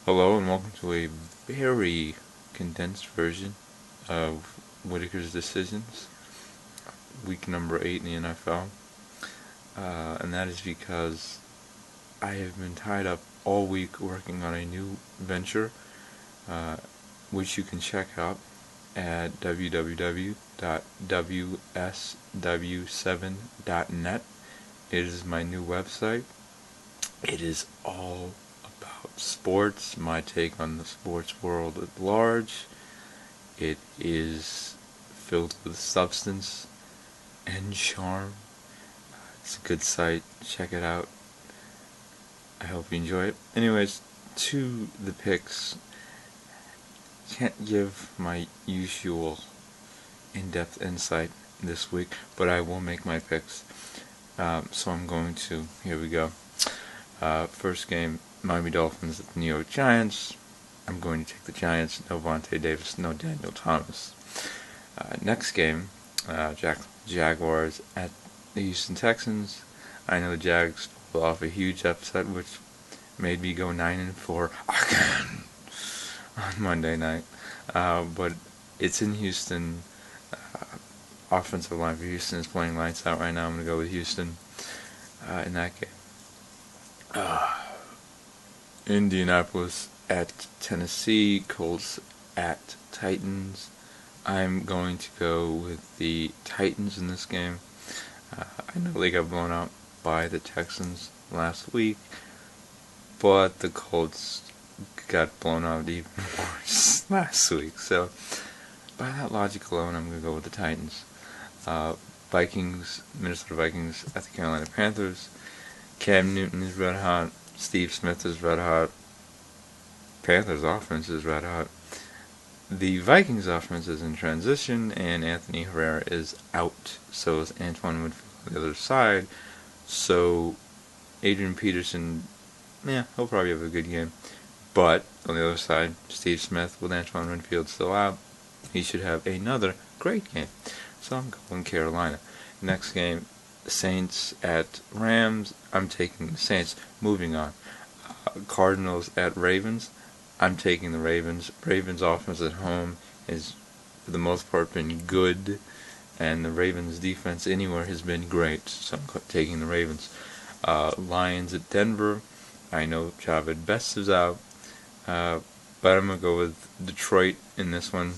Hello and welcome to a very condensed version of Whitaker's decisions, week number 8 in the NFL, and that is because I have been tied up all week working on a new venture, which you can check out at www.wsw7.net. It is my new website. It is all about sports, my take on the sports world at large. It is filled with substance and charm. It's a good site. Check it out. I hope you enjoy it. Anyways, to the picks. Can't give my usual in-depth insight this week, but I will make my picks. So I'm going to. Here we go. First game, Miami Dolphins at the New York Giants. I'm going to take the Giants. No Vontae Davis, no Daniel Thomas. Next game, Jaguars at the Houston Texans. I know the Jags pulled off a huge upset, which made me go 9-4 again on Monday night. But it's in Houston. Offensive line for Houston is playing lights out right now. I'm going to go with Houston in that game. Indianapolis at Tennessee, Colts at Titans. I'm going to go with the Titans in this game. I know they got blown out by the Texans last week, but the Colts got blown out even worse last week. So, by that logic alone, I'm going to go with the Titans. Minnesota Vikings at the Carolina Panthers. Cam Newton is red hot. Steve Smith is red hot. Panthers offense is red hot. The Vikings offense is in transition, and Anthony Herrera is out. So is Antoine Winfield on the other side. So Adrian Peterson, he'll probably have a good game. But on the other side, Steve Smith with Antoine Winfield still out. He should have another great game. So I'm going Carolina. Next game, Saints at Rams. I'm taking the Saints. Moving on. Cardinals at Ravens. I'm taking the Ravens. Ravens offense at home has, for the most part, been good. And the Ravens defense anywhere has been great. So I'm taking the Ravens. Lions at Denver. I know Javid Best is out. But I'm going to go with Detroit in this one.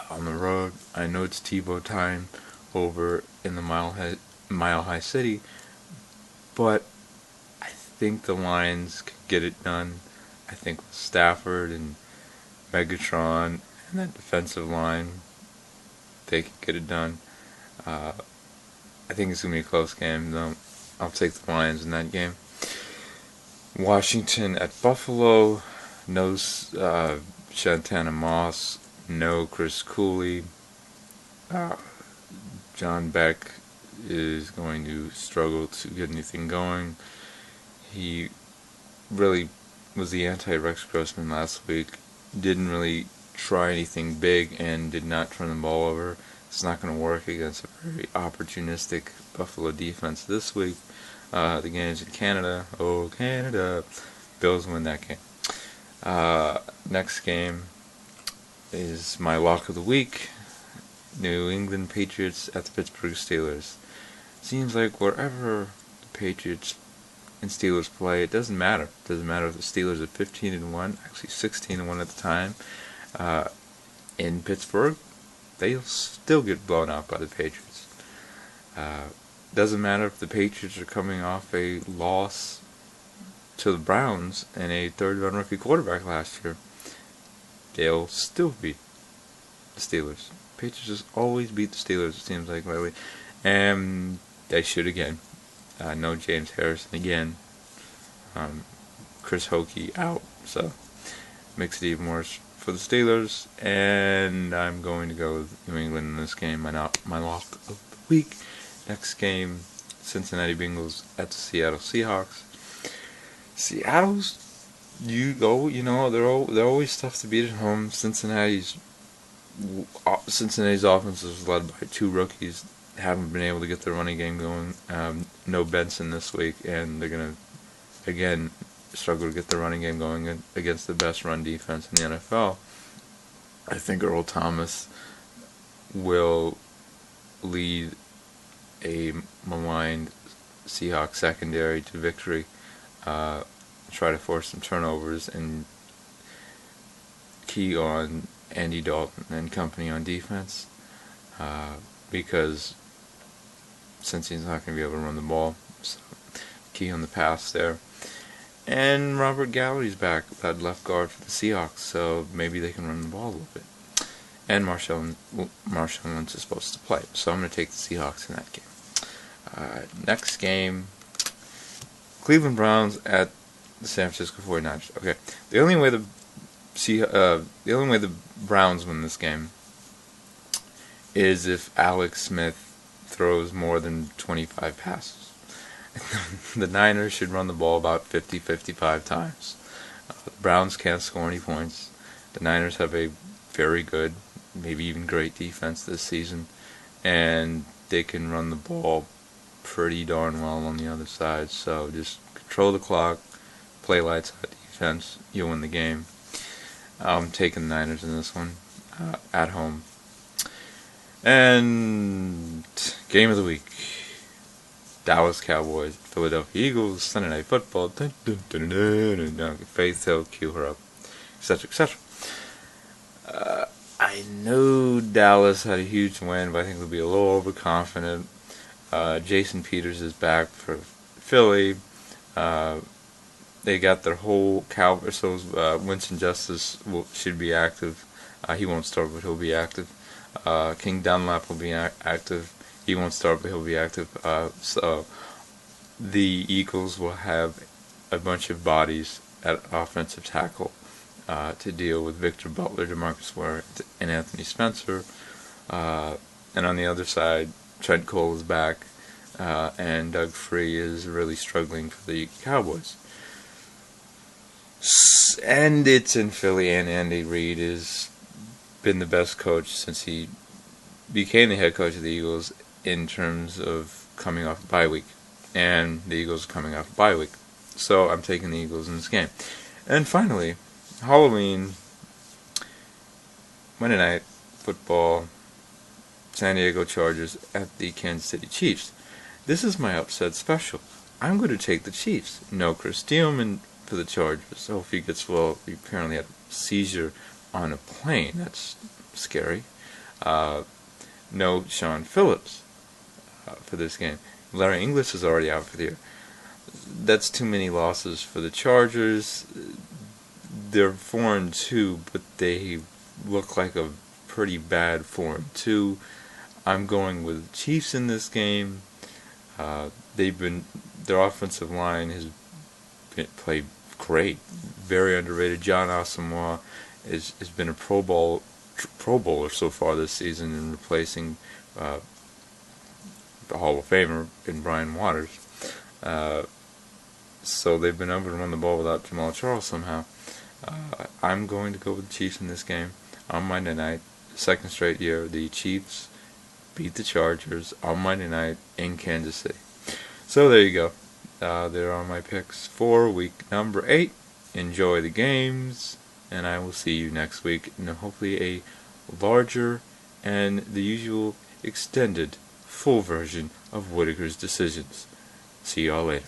On the road. I know it's Tebow time over in the Mile High City, but I think the Lions could get it done. I think with Stafford and Megatron and that defensive line, they could get it done. I think it's going to be a close game, though. I'll take the Lions in that game. Washington at Buffalo. No Shantana Moss. No Chris Cooley. John Beck is going to struggle to get anything going. He really was the anti-Rex Grossman last week. Didn't really try anything big and did not turn the ball over. It's not going to work against a very opportunistic Buffalo defense this week. The game's in Canada. Oh, Canada. Bills win that game. Next game is my lock of the week. New England Patriots at the Pittsburgh Steelers. Seems like wherever the Patriots and Steelers play, it doesn't matter. It doesn't matter if the Steelers are 15-1, actually 16-1 at the time. In Pittsburgh, they'll still get blown out by the Patriots. Doesn't matter if the Patriots are coming off a loss to the Browns and a third-round rookie quarterback last year. They'll still beat the Steelers. Patriots just always beat the Steelers, it seems like lately. And they should again. No James Harrison again. Chris Hokie out. So, makes it even worse for the Steelers. And I'm going to go with New England in this game. My lock of the week. Next game, Cincinnati Bengals at the Seattle Seahawks. Seattle's, they're always tough to beat at home. Cincinnati's offense is led by two rookies. Haven't been able to get their running game going. No Benson this week, and they're gonna again struggle to get the running game going against the best run defense in the NFL. I think Earl Thomas will lead a maligned Seahawks secondary to victory, try to force some turnovers, and key on Andy Dalton and company on defense, because since he's not going to be able to run the ball, so key on the pass there. And Robert Gallery's back at left guard for the Seahawks, so maybe they can run the ball a little bit. And Marshawn Lynch is supposed to play, so I'm going to take the Seahawks in that game. Next game, Cleveland Browns at the San Francisco 49ers. Okay, the only way the Browns win this game is if Alex Smith throws more than 25 passes. The Niners should run the ball about 50-55 times. The Browns can't score any points. The Niners have a very good, maybe even great defense this season, and they can run the ball pretty darn well on the other side. So just control the clock, play lights out defense, you'll win the game. I'm taking the Niners in this one, at home. And game of the week, Dallas Cowboys, Philadelphia Eagles, Sunday Night Football, Faith Hill, cue her up, etc., etc. I know Dallas had a huge win, but I think they'll be a little overconfident. Jason Peters is back for Philly. They got their whole Cowboys, so Winston Justice should be active. He won't start, but he'll be active. King Dunlap will be active. He won't start, but he'll be active. So the Eagles will have a bunch of bodies at offensive tackle to deal with Victor Butler, DeMarcus Ware, and Anthony Spencer. And on the other side, Trent Cole is back, and Doug Free is really struggling for the Cowboys. And it's in Philly, and Andy Reid has been the best coach since he became the head coach of the Eagles in terms of coming off a bye week. And the Eagles are coming off a bye week. So I'm taking the Eagles in this game. And finally, Halloween, Monday Night Football, San Diego Chargers at the Kansas City Chiefs. This is my upset special. I'm going to take the Chiefs. No Chris Thielman for the Chargers. So if he gets well, he apparently had a seizure on a plane. That's scary. No Sean Phillips for this game. Larry English is already out for the year. That's too many losses for the Chargers. They're 4-2, but they look like a pretty bad 4-2. I'm going with the Chiefs in this game. Their offensive line has played great, very underrated. John Asamoah has been a Pro Bowler so far this season in replacing the Hall of Famer in Brian Waters. So they've been able to run the ball without Jamal Charles somehow. I'm going to go with the Chiefs in this game on Monday night. Second straight year, the Chiefs beat the Chargers on Monday night in Kansas City. So there you go. There are my picks for week number 8. Enjoy the games, and I will see you next week in hopefully a larger and the usual extended full version of Whitaker's decisions. See y'all later.